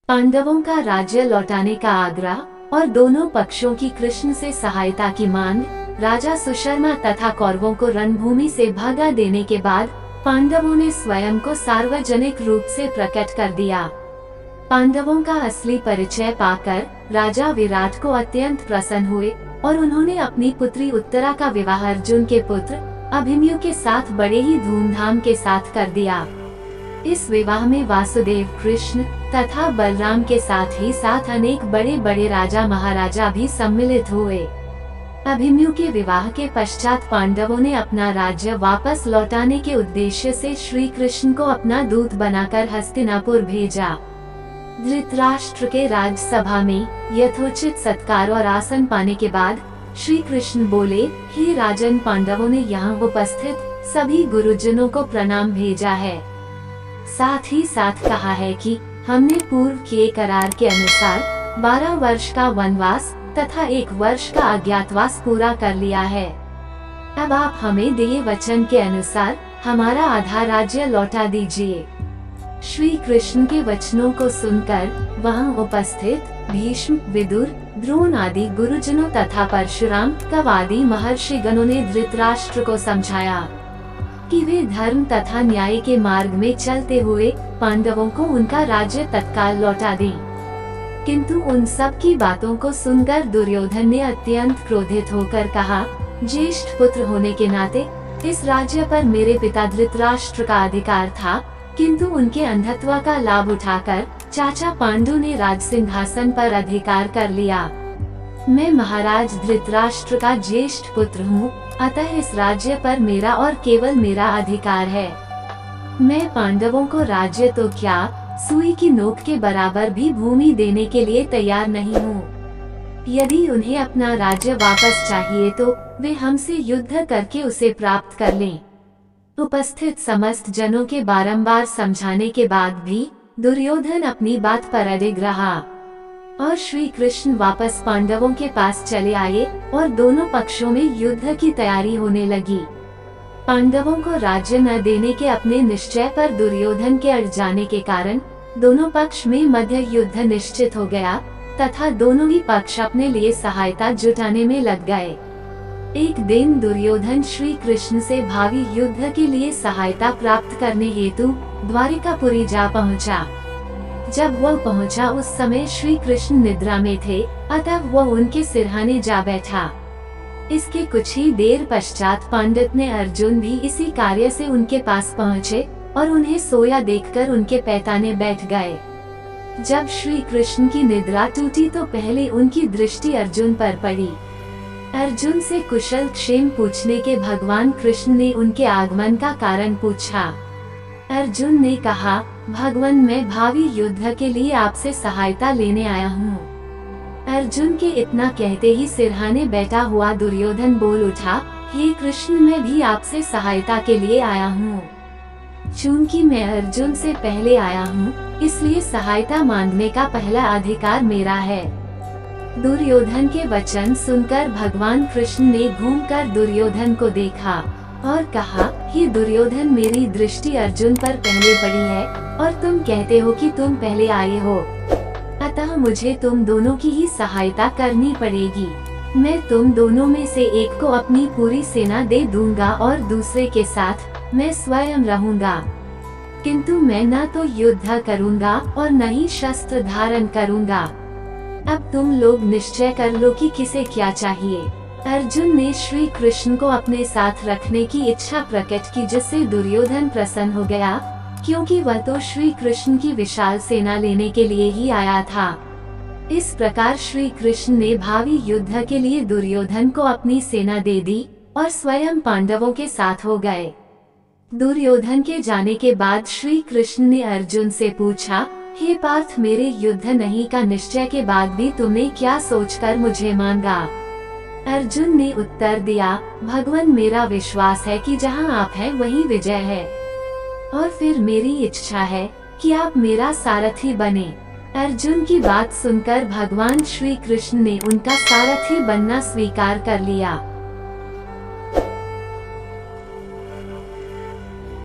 पांडवों का राज्य लौटाने का आग्रह और दोनों पक्षों की कृष्ण से सहायता की मांग। राजा सुशर्मा तथा कौरवों को रणभूमि से भगा देने के बाद पांडवों ने स्वयं को सार्वजनिक रूप से प्रकट कर दिया। पांडवों का असली परिचय पाकर राजा विराट को अत्यंत प्रसन्न हुए और उन्होंने अपनी पुत्री उत्तरा का विवाह अर्जुन के पुत्र अभिमन्यु के साथ बड़े ही धूमधाम के साथ कर दिया। इस विवाह में वासुदेव कृष्ण तथा बलराम के साथ अनेक बड़े बड़े राजा महाराजा भी सम्मिलित हुए। अभिमन्यु के विवाह के पश्चात पांडवों ने अपना राज्य वापस लौटाने के उद्देश्य से श्री कृष्ण को अपना दूत बनाकर हस्तिनापुर भेजा। धृतराष्ट्र के राजसभा में यथोचित सत्कार और आसन पाने के बाद श्री कृष्ण बोले, हे राजन, पांडवों ने यहाँ उपस्थित सभी गुरुजनों को प्रणाम भेजा है। साथ ही साथ कहा है कि हमने पूर्व किए करार के अनुसार 12 वर्ष का वनवास तथा 1 वर्ष का अज्ञातवास पूरा कर लिया है। अब आप हमें दिए वचन के अनुसार हमारा आधा राज्य लौटा दीजिए। श्री कृष्ण के वचनों को सुनकर वहां उपस्थित भीष्म, विदुर, द्रोण आदि गुरुजनों तथा परशुराम आदि महर्षि गणों ने धृतराष्ट्र को समझाया कि वे धर्म तथा न्याय के मार्ग में चलते हुए पांडवों को उनका राज्य तत्काल लौटा दें। किंतु उन सब की बातों को सुनकर दुर्योधन ने अत्यंत क्रोधित होकर कहा, ज्येष्ठ पुत्र होने के नाते इस राज्य पर मेरे पिता धृतराष्ट्र का अधिकार था, किंतु उनके अंधत्व का लाभ उठाकर चाचा पांडु ने राज सिंहासन पर अधिकार कर लिया। मैं महाराज धृतराष्ट्र का ज्येष्ठ पुत्र हूँ, अतः इस राज्य पर मेरा और केवल मेरा अधिकार है। मैं पांडवों को राज्य तो क्या, सुई की नोक के बराबर भी भूमि देने के लिए तैयार नहीं हूँ। यदि उन्हें अपना राज्य वापस चाहिए तो वे हमसे युद्ध करके उसे प्राप्त कर लें। उपस्थित समस्त जनों के बारंबार समझाने के बाद भी दुर्योधन अपनी बात पर अडिग रहा और श्री कृष्ण वापस पांडवों के पास चले आए और दोनों पक्षों में युद्ध की तैयारी होने लगी। पांडवों को राज्य न देने के अपने निश्चय पर दुर्योधन के अड़ जाने के कारण दोनों पक्ष में मध्य युद्ध निश्चित हो गया तथा दोनों ही पक्ष अपने लिए सहायता जुटाने में लग गए। एक दिन दुर्योधन श्री कृष्ण से भावी युद्ध के लिए सहायता प्राप्त करने हेतु द्वारिकापुरी जा पहुंचा। जब वह पहुंचा उस समय श्री कृष्ण निद्रा में थे, अतः वह उनके सिरहाने जा बैठा। इसके कुछ ही देर पश्चात पंडित ने अर्जुन भी इसी कार्य से उनके पास पहुंचे और उन्हें सोया देखकर उनके पैताने बैठ गए। जब श्री कृष्ण की निद्रा टूटी तो पहले उनकी दृष्टि अर्जुन पर पड़ी। अर्जुन से कुशल क्षेम पूछने के भगवान कृष्ण ने उनके आगमन का कारण पूछा। अर्जुन ने कहा, भगवान, मैं भावी युद्ध के लिए आपसे सहायता लेने आया हूँ। अर्जुन के इतना कहते ही सिरहाने बैठा हुआ दुर्योधन बोल उठा, हे कृष्ण, मैं भी आपसे सहायता के लिए आया हूँ। चूंकि मैं अर्जुन से पहले आया हूँ, इसलिए सहायता मांगने का पहला अधिकार मेरा है। दुर्योधन के वचन सुनकर भगवान कृष्ण ने घूमकर दुर्योधन को देखा और कहा, हे दुर्योधन, मेरी दृष्टि अर्जुन पर पहले पड़ी है और तुम कहते हो कि तुम पहले आए हो, अतः मुझे तुम दोनों की ही सहायता करनी पड़ेगी। मैं तुम दोनों में से एक को अपनी पूरी सेना दे दूंगा और दूसरे के साथ मैं स्वयं रहूंगा, किंतु मैं न तो युद्ध करूंगा और न ही शस्त्र धारण करूंगा। अब तुम लोग निश्चय कर लो कि किसे क्या चाहिए। अर्जुन ने श्री कृष्ण को अपने साथ रखने की इच्छा प्रकट की, जिससे दुर्योधन प्रसन्न हो गया, क्योंकि वह तो श्री कृष्ण की विशाल सेना लेने के लिए ही आया था। इस प्रकार श्री कृष्ण ने भावी युद्ध के लिए दुर्योधन को अपनी सेना दे दी और स्वयं पांडवों के साथ हो गए। दुर्योधन के जाने के बाद श्री कृष्ण ने अर्जुन से पूछा, हे पार्थ, मेरे युद्ध नहीं का निश्चय के बाद भी तुमने क्या सोचकर मुझे मांगा? अर्जुन ने उत्तर दिया, भगवान, मेरा विश्वास है कि जहां आप हैं वहीं विजय है, और फिर मेरी इच्छा है कि आप मेरा सारथी बने। अर्जुन की बात सुनकर भगवान श्री कृष्ण ने उनका सारथी बनना स्वीकार कर लिया।